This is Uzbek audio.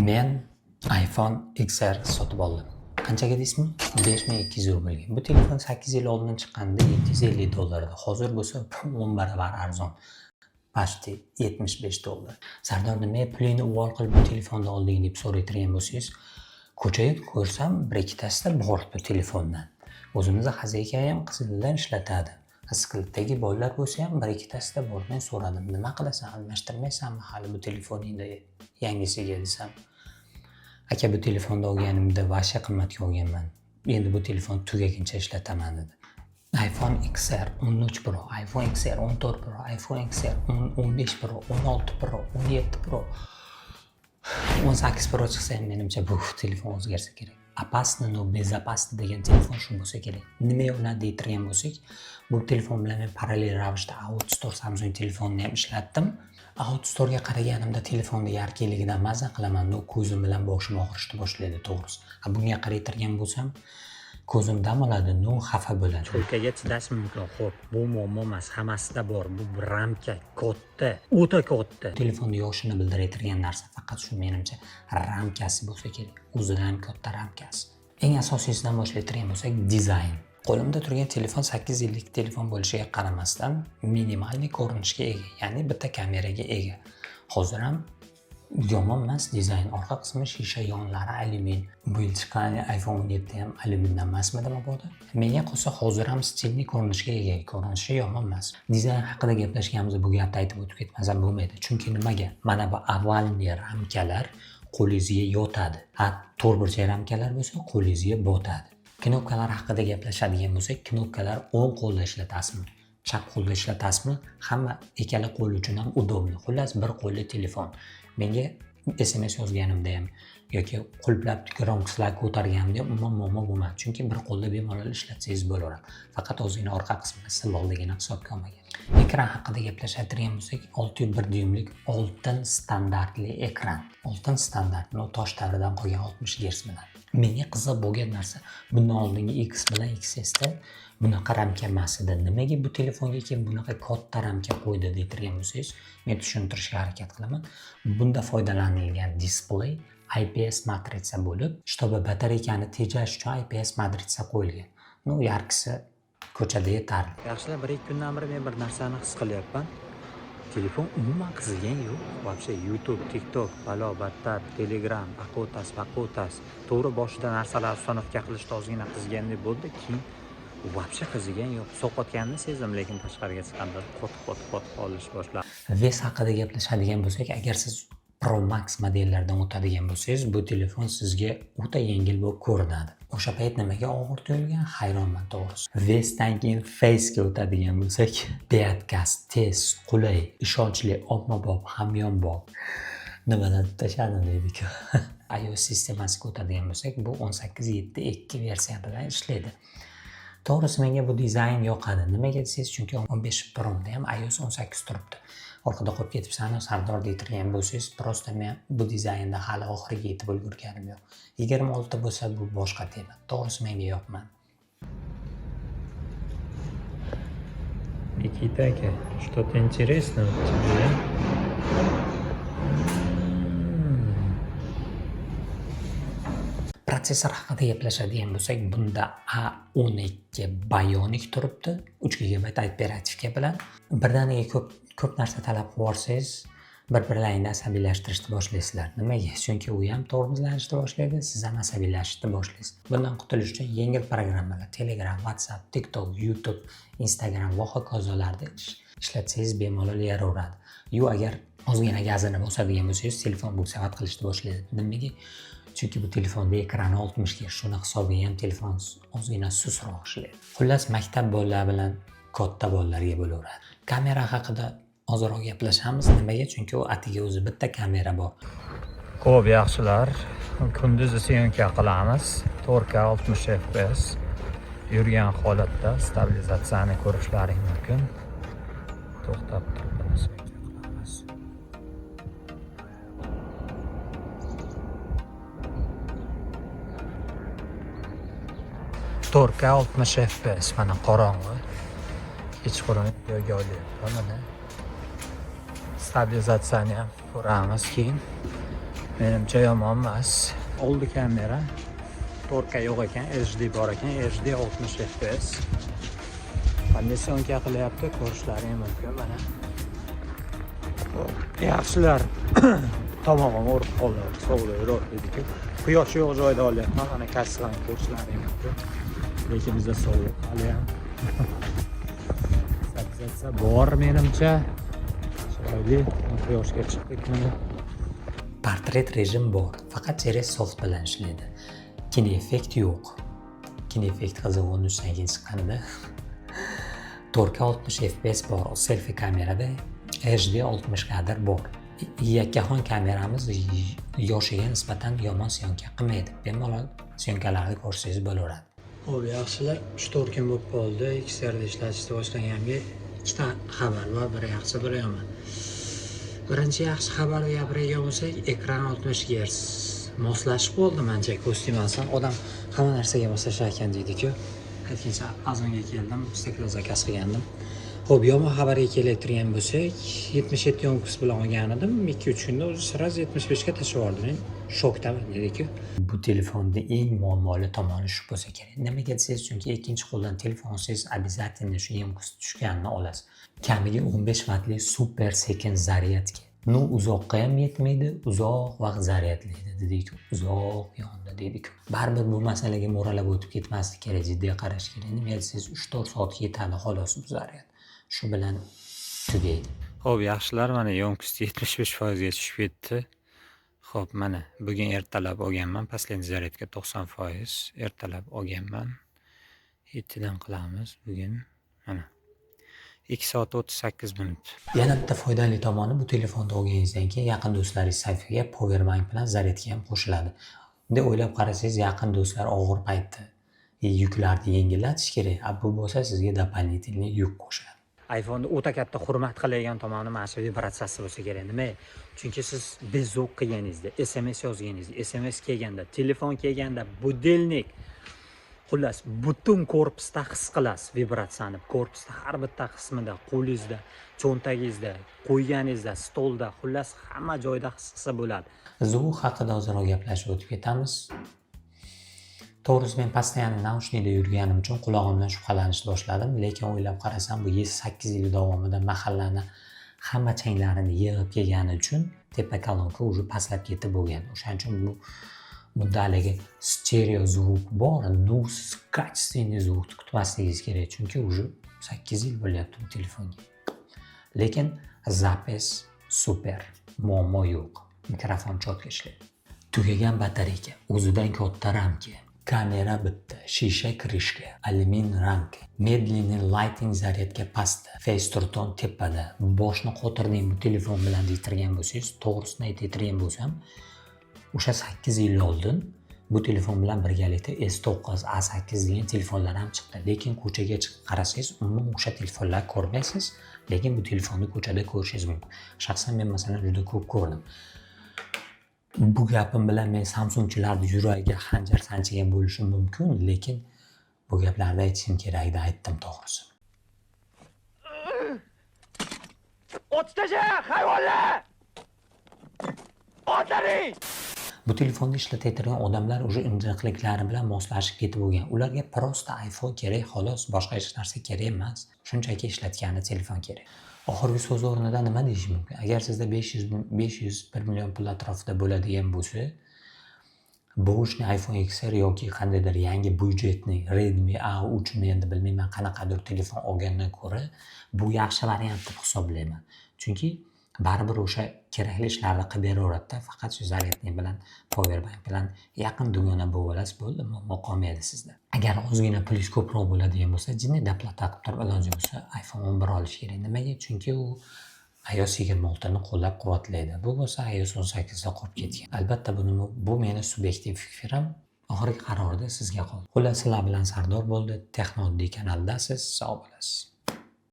Men iPhone XR sotib oldim. Qanchaga deysizmi? 5200 rublga. Bu telefon 8 yil oldin chiqqanda $750 edi. Hozir bo'lsa 10 baravar arzon. Pasti $75. Sardor, nimaga pulingni uvol qilib bu telefonni olding deb so'raytirgan bo'lsangiz, ko'chada ko'rsam bir ikkitasida bor bu telefondan. O'zimizni xazika ham qizildan ishlatadi. Issiqlikdagi bolalar bo'lsa ham bir ikkitasida bor. Men so'radim, nima qilasan, almashtirmaysanmi hali bu telefoningda yangisiga desam. Aka, bu telefonni olganimda vasha qimmatga olganman. Endi bu telefon tugaguncha ishlataman dedi. iPhone XR 13 Pro, iPhone XR 14 Pro, iPhone XR 15 Pro, 16 Pro, 17 Pro, 18 Pro chiqsa ham menimcha bu telefon o'zgarsa kerak. Опасно, но безопасно degan telefon shu bo'lsa kerak. Nima ular deytirgan bo'lsak, bu telefon bilan men parallel ravishda Outstore Samsung telefonini ham ishlatdim. Outstore'ga qaraganimda telefonni yarqiligidan maza qilaman, no ko'zim bilan boshim og'rishni boshlaydi to'g'risi. Bunga qaraytirgan bo'lsam, ko'zim dam oladi, no xafa bo'ladi. Cho'lkaga chidash mumkin. Xo'p, bu muammo emas, hammasida bor. Bu ramka katta, o'ta katta. Telefonning yoshini bildirayotgan narsa faqat shu, menimcha ramkasi bo'lsa kerak. O'zidan ham katta ramkasi. Eng asosiysidan boshlaydigan bo'lsak, dizayn. Qo'limda turgan telefon 8 yillik telefon bo'lishiga qaramasdan minimalniy ko'rinishga ega, ya'ni bitta kameraga ega. Hozir ham yomon emas dizayn. Orqa qismi shisha, yonlari alyumin. Bu yil chiqqan iPhone 17 ham alyumindan emasmidi mabodo? Menga qolsa hozir ham stilli ko'rinishga ega, ko'rinishi yomon emas. Dizayn haqida gaplashganimizda bu gapni aytib o'tib ketmasam bo'lmaydi. Chunki nimaga? Mana bu avvalgi ramkalar qo'lingizga yotadi. To'rtburchak ramkalar bo'lsa qo'lingizga botadi. Knopkalar haqida gaplashadigan bo'lsak, knopkalar o'ng qo'lda ishlatasizmi, chap qo'lda ishlatasizmi? Hamma ikkala qo'l uchun ham udobli. Xullas, bir qo'lli telefon. Menga SMS yozganimda ham yoki qulplab gромкость ko'targanimda ham umuman muammo bo'lmadi. Chunki bir qo'lda bemalol ishlatsangiz bo'laveradi. Faqat o'zingizning orqa qismida silvolligini hisobga olmagan. Ekran haqida gaplashadigan bo'lsak, 6.1 dyumlik oltin standartli ekran. Oltin standart, tosh davridan qolgan 60 Hz bilan. Menga qiziq bo'lgan narsa, bundan oldingi X bilan XS'da bunaqa ramka emas edi. Nimaga bu telefonga keyin bunaqa katta ramka qo'ydi deytirgan bo'lsangiz, men tushuntirishga harakat qilaman. Bunda foydalanilgan displey IPS matritsa bo'lib, shtobi batareykani tejash uchun IPS matritsa qo'yilgan. Yarqisi ko'chada yetarli. Yaxshilab 1-2 kundan beri men bir narsani his qilyapman. Telefon umuman qizigan yo'q. Вообще YouTube, TikTok, balo battar, Telegram, paqutas. To'g'ri boshida narsalar sonovga qilishda ozgina qizgandek bo'ldi, keyin вообще qizigan yo'q. Sovqotganini sezdim, lekin tashqariga chiqqanda qot qolish boshladi. Ves haqida gaplashadigan bo'lsak, agar siz Pro Max modellardan o'tadigan bo'lsangiz, bu telefon sizga o'ta yengil bo'lib ko'rinadi. O'sha payt nimaga og'ir tuyulgan, hayronman to'g'risi. Vesdan keyin Face'ga o'tadigan bo'lsak, beatgaz, tez, qulay, ishonchli, ommabop, hamyonbop. Nimadan tashladim deydik. iOS sistemasiga o'tadigan bo'lsak, bu 18.7.2 versiya bilan ishlaydi. To'g'risi menga bu dizayn yoqadi. Nimaga desangiz, chunki 15 Pro da ham iOS 18 turibdi. Orqada qolib ketibsan, Sardor deytirgan bo'lsangiz, prosta men bu dizaynda hali oxiriga yetib ulgurganim yo'q. 26 bo'lsa bu boshqa tema. To'g'risi menga yoqmadi. Nikita aka, что-то интересное у тебя? Protsessor haqida gaplashadigan bo'lsak, bunda A12 Bionic turibdi, 3 GB operativka bilan. Birdaniga ko'p narsa talab qilib olsangiz, bir-birlaringni asabiylashtirishni boshlaysiz. Nimaga? Chunki u ham tormozlanishni boshlaydi, siz ham asabiylashishni boshlaysiz. Bundan qutulish uchun yengil programmalar Telegram, WhatsApp, TikTok, YouTube, Instagram va hokazolarda ishlatsangiz bemalol yaraveradi. Agar ozgina gazini bosadigan bo'lsangiz, telefon buksavat qilishni boshlaydi. Nimaga? Chunki bu telefonda ekrani 60 Hz, shuni hisobiga ham telefon ozgina susroq ishlaydi. Xullas, maktab bolalari bilan katta bolalarga bo'laveradi. Kamera haqida ozroq gaplashamiz. Nimaga? Chunki u atiga o'zi bitta kamera bor. Xo'p, yaxshilar. Kunduzi syomka qilamiz. 4K 60 FPS. Yurgan holatda stabilizatsiyani ko'rishlaring mumkin. To'xtab turibmiz. 4K 60 FPS, mana qorong'i. Kechqurun yo'lga olyapman. Mana stabilizatsiyani ham ko'ramiz keyin. Menimcha yomon emas. Oldi kamera. 4K yo'q ekan, HD bor ekan, HD 60 fps. Qanday syomka qilyapti ko'rishlaring mumkin mana. Yaxshilar. Tomog'im o'rib qoldi. Sovuqda yuribdi-ku. Quyosh yo'q joyda olyapman. Mana kassani ko'rishlaring mumkin. Lekin bizda sovuq hali ham. Satsa bor menimcha. Chiroyli quyoshga chiqdik mana. Portret rejim bor, faqat Series Soft bilan ishlaydi. Kino effekt yo'q. Kino effekt qizig'ini keyin chiqqanda 4K 60 fps bor. Selfie kamerada HD 60 kadr bor. Yakkaxon kameramiz yoshiga nisbatan yomon syomka qilmaydi. Bemalol syomkalarni ko'rsangiz bo'laveradi. Xo'p, yaxshilar, 3-4 kun bo'lib qoldi. XR'da ishlatishni boshlaganimga ikkita xabar bor, biri yaxshi, biri yomon. Birinchi yaxshi xabarni gapiradigan bo'lsak, ekran 60 Hz moslashib qoldi mencha kostyumasan. Odam hamma narsaga moslashar ekan deydi-ku. Aytgancha Azonga keldim, steklo zakaz qilgandim. Xo'p, yomon xabarga keltirgan bo'lsak, 77 yonkus bilan olgan edim. 2-3 kunda o'zi sraz 75 ga tashlab yubordim. Shokdaman dedi-ku. Bu telefonning eng muammoli tomoni shu bo'lsa kerak. Nimaga desangiz, chunki ikkinchi qo'ldan telefon olsangiz, обязательно shu yonkus tushganini olasiz. Kamiga 15 vatli super sekin zaryadka. No uzoqqa ham yetmaydi, uzoq vaqt zaryadlaydi dedi-ku. Uzoq yonda dedi-ku. Baribir bu masalaga mo'ralab o'tib ketmaslik kerak, jiddiy qarash kerak. Nima desangiz, 3-4 soatga yetadi xolos bu zaryad. Shu bilan tugaydi. Xo'p, yaxshilar, mana yonkus 75% ga tushib ketdi. Xo'p, mana bugun ertalab olganman, последний zaryadka 90%. Ertalab olganman. 7 dan qilamiz bugun. Mana 2 soat 38 minut. Yana bitta foydali tomoni, bu telefonni olganingizdan keyin yaqin do'stlaringiz sayfiga powerbank bilan zaryadka ham qo'shiladi. Bunday o'ylab qarasangiz, yaqin do'stlar og'ir paytda yuklarni yengillatish kerak. Bu bo'lsa sizga дополнительный yuk qo'shadi. iPhone o'ta katta hurmat qiladigan tomoni mana shu vibratsiyasi bo'lsa kerak. Nima? Chunki siz bezok qilganingizda, SMS yozganingizda, SMS kelganda, telefon kelganda, budilnik, xullas butun korpusda his qilasiz vibratsiyani. Korpusda har bitta qismida, qo'lingizda, cho'ntagingizda, qo'yganingizda, stolda, xullas hamma joyda his qilsa bo'ladi. Zvuk haqida ozroq gaplashib o'tib ketamiz. To'g'risi, men постоянно naushnikda yurganim uchun qulog'imdan shubhalanishni boshladim, lekin o'ylab qarasam, bu 8 yil davomida mahallani hamma changlarini yig'ib kelgani uchun tepa kolonka уже pastlab ketib bo'lgan. O'shaning uchun bunda haligi stereo zvuk bor, ну, качественный zvukni kutmasligingiz kerak, chunki уже 8 yil bo'lyapti bu telefonga. Lekin zapis super, muammo yo'q. Mikrofon chotga ishlaydi. Tugagan batareyka, o'zidan katta ramka, kamera bitta, shisha krishka, alyumin ramka, medlenniy lighting zaryadka pastda, face turton tepada. Boshni qotirning bu telefon bilan deytirgan bo'lsangiz, to'g'risini aytadigan bo'lsam, o'sha 8 yil oldin bu telefon bilan birgalikda S9, A8 degan telefonlar ham chiqdi. Lekin ko'chaga chiqib qarasangiz, umuman o'sha telefonlar ko'rmaysiz, lekin bu telefonni ko'chada ko'rishingiz mumkin. Shaxsan men masalan juda ko'p ko'rdim. Bu gapim bilan men Samsungchilarning yuragiga xanjar sanchigan bo'lishim mumkin, lekin bu gaplarni aytishim kerakda aytdim to'g'risi. O'tdaja, hayvonlar! Otlaring! Bu telefonni ishlatayotgan odamlar o'sha injiqliklari bilan moslashib ketib bo'lgan. Ularga prosta iPhone kerak, xolos, boshqa hech narsa kerak emas. Shunchaki ishlatgani telefon kerak. Oxirgi so'z o'rnida nima deyish mumkin? Agar sizda 500-1 million pul atrofida bo'ladigan bo'lsa, boshni iPhone XR yoki qandaydir yangi budjetni Redmi A3 ni endi bilmayman qanaqadir telefon olgandan ko'ra, bu yaxshi variant deb hisoblayman. Chunki baribir o'sha kerakli ishlarni qilib beraveradi, faqat shu zaryadnik bilan, powerbank bilan yaqin dugona bo'lib olasiz, bo'ldi, muammo qolmaydi sizda. Agar ozgina pulingiz ko'proq bo'ladigan bo'lsa, jinni daplata qilib turib iloji bo'lsa iPhone 11 olish kerak. Nimaga? Chunki u iOS 26 ni qo'llab-quvvatlaydi. Bu bo'lsa iOS 18 da qolib ketgan. Albatta bu meni subyektiv fikrim. Oxirgi qarorda sizga qoldi. Xullas, sizlar bilan Sardor bo'ldi. Texno kanaldasiz. Sog' bo'lasiz.